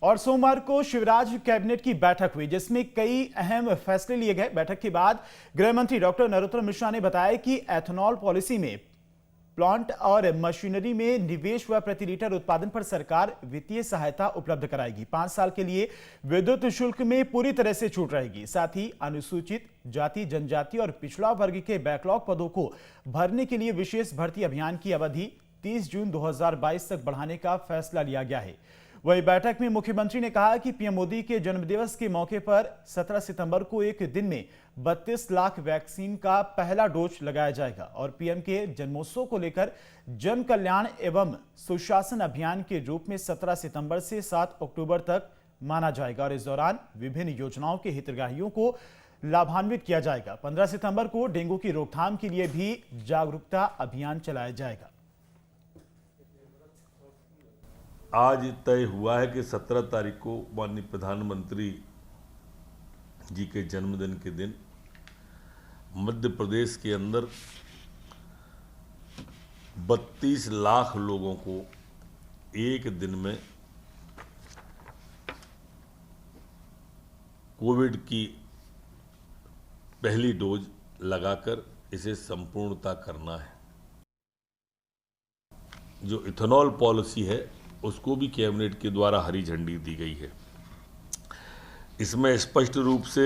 और सोमवार को शिवराज कैबिनेट की बैठक हुई जिसमें कई अहम फैसले लिए गए। बैठक के बाद गृह मंत्री डॉक्टर नरोत्तम मिश्रा ने बताया कि एथेनॉल पॉलिसी में प्लांट और मशीनरी में निवेश व प्रति लीटर उत्पादन पर सरकार वित्तीय सहायता उपलब्ध कराएगी। 5 साल के लिए विद्युत शुल्क में पूरी तरह से छूट रहेगी। साथ ही अनुसूचित जाति, जनजाति और पिछड़ा वर्ग के बैकलॉग पदों को भरने के लिए विशेष भर्ती अभियान की अवधि 30 जून 2022 तक बढ़ाने का फैसला लिया गया है। वही बैठक में मुख्यमंत्री ने कहा कि पीएम मोदी के जन्मदिवस के मौके पर 17 सितंबर को एक दिन में 32 लाख वैक्सीन का पहला डोज लगाया जाएगा और पीएम के जन्मोत्सव को लेकर जन कल्याण एवं सुशासन अभियान के रूप में 17 सितंबर से 7 अक्टूबर तक माना जाएगा और इस दौरान विभिन्न योजनाओं के हितग्राहियों को लाभान्वित किया जाएगा। 15 सितंबर को डेंगू की रोकथाम के लिए भी जागरूकता अभियान चलाया जाएगा। आज तय हुआ है कि 17 तारीख को माननीय प्रधानमंत्री जी के जन्मदिन के दिन मध्य प्रदेश के अंदर 32 लाख लोगों को एक दिन में कोविड की पहली डोज लगाकर इसे संपूर्णता करना है। जो इथेनॉल पॉलिसी है उसको भी कैबिनेट के द्वारा हरी झंडी दी गई है। इसमें स्पष्ट रूप से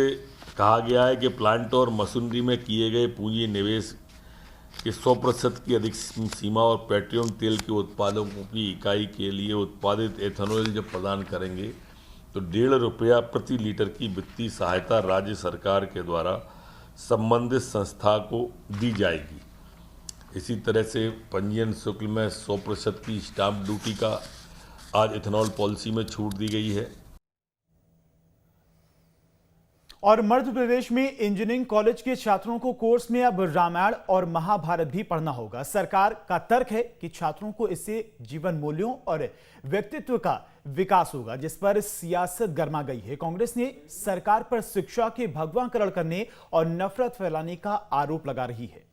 कहा गया है कि प्लांट और मशीनरी में किए गए पूंजी निवेश के 100% की अधिक सीमा और पेट्रोलियम तेल के उत्पादकों की इकाई के लिए उत्पादित एथेनॉल जब प्रदान करेंगे तो 1.5 रुपया प्रति लीटर की वित्तीय सहायता राज्य सरकार के द्वारा संबंधित संस्था को दी जाएगी। इसी तरह से पंजीयन शुल्क में 100% की स्टाम्प ड्यूटी का आज इथेनॉल पॉलिसी में छूट दी गई है। और मध्य प्रदेश में इंजीनियरिंग कॉलेज के छात्रों को कोर्स में अब रामायण और महाभारत भी पढ़ना होगा। सरकार का तर्क है कि छात्रों को इससे जीवन मूल्यों और व्यक्तित्व का विकास होगा, जिस पर सियासत गरमा गई है। कांग्रेस ने सरकार पर शिक्षा के भगवाकरण करने और नफरत फैलाने का आरोप लगा रही है।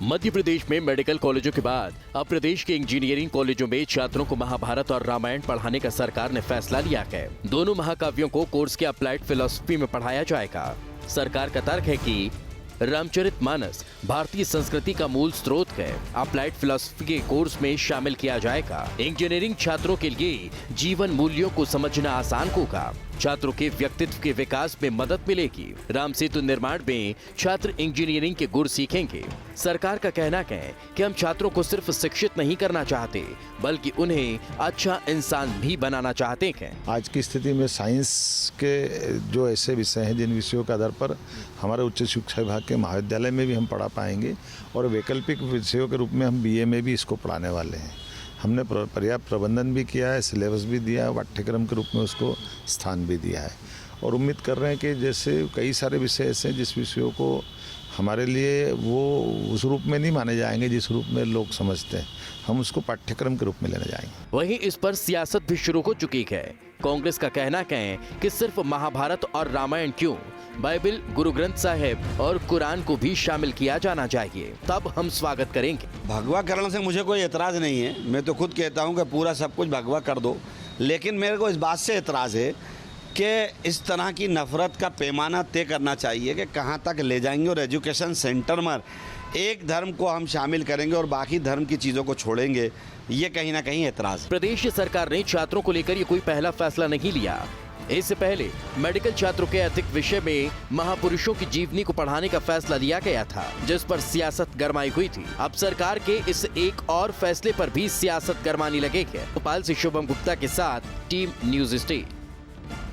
मध्य प्रदेश में मेडिकल कॉलेजों के बाद अब प्रदेश के इंजीनियरिंग कॉलेजों में छात्रों को महाभारत और रामायण पढ़ाने का सरकार ने फैसला लिया है। दोनों महाकाव्यों को कोर्स के अप्लाइड फिलॉसफी में पढ़ाया जाएगा। सरकार का तर्क है कि रामचरितमानस भारतीय संस्कृति का मूल स्रोत है। अप्लाइड फिलॉसफी के कोर्स में शामिल किया जाएगा। इंजीनियरिंग छात्रों के लिए जीवन मूल्यों को समझना आसान होगा। छात्रों के व्यक्तित्व के विकास में मदद मिलेगी। राम सेतु निर्माण में छात्र इंजीनियरिंग के गुण सीखेंगे। सरकार का कहना है कि हम छात्रों को सिर्फ शिक्षित नहीं करना चाहते बल्कि उन्हें अच्छा इंसान भी बनाना चाहते हैं। आज की स्थिति में साइंस के जो ऐसे विषय हैं जिन विषयों के आधार पर हमारे उच्च शिक्षा विभाग के महाविद्यालय में भी हम पढ़ा पाएंगे और वैकल्पिक विषयों के रूप में हम बीए में भी इसको पढ़ाने वाले हैं। हमने पर्याप्त प्रबंधन भी किया है, सिलेबस भी दिया है, पाठ्यक्रम के रूप में उसको स्थान भी दिया है और उम्मीद कर रहे हैं कि जैसे कई सारे विषय ऐसे हैं जिस विषयों को हमारे लिए वो उस रूप में नहीं माने जाएंगे जिस रूप में लोग समझते हैं, हम उसको पाठ्यक्रम के रूप में लेने जाएंगे। वहीं इस पर सियासत भी शुरू हो चुकी है। कांग्रेस का कहना है कि सिर्फ महाभारत और रामायण क्यों, बाइबल, गुरु ग्रंथ साहिब और कुरान को भी शामिल किया जाना चाहिए, तब हम स्वागत करेंगे। भगवाकरण से मुझे कोई एतराज नहीं है। मैं तो खुद कहता हूं कि पूरा सब कुछ भगवा कर दो, लेकिन मेरे को इस बात से एतराज है कि इस तरह की नफरत का पैमाना तय करना चाहिए कि कहां तक ले जाएंगे और एजुकेशन सेंटर में एक धर्म को हम शामिल करेंगे और बाकी धर्म की चीज़ों को छोड़ेंगे, ये कहीं ना कहीं एतराज। प्रदेश सरकार ने छात्रों को लेकर ये कोई पहला फैसला नहीं लिया। इससे पहले मेडिकल छात्रों के एथिक विषय में महापुरुषों की जीवनी को पढ़ाने का फैसला लिया गया था, जिस पर सियासत गरमाई हुई थी। अब सरकार के इस एक और फैसले पर भी सियासत गरमाने लगे है। भोपाल से शुभम गुप्ता के साथ टीम न्यूज़ स्टेट।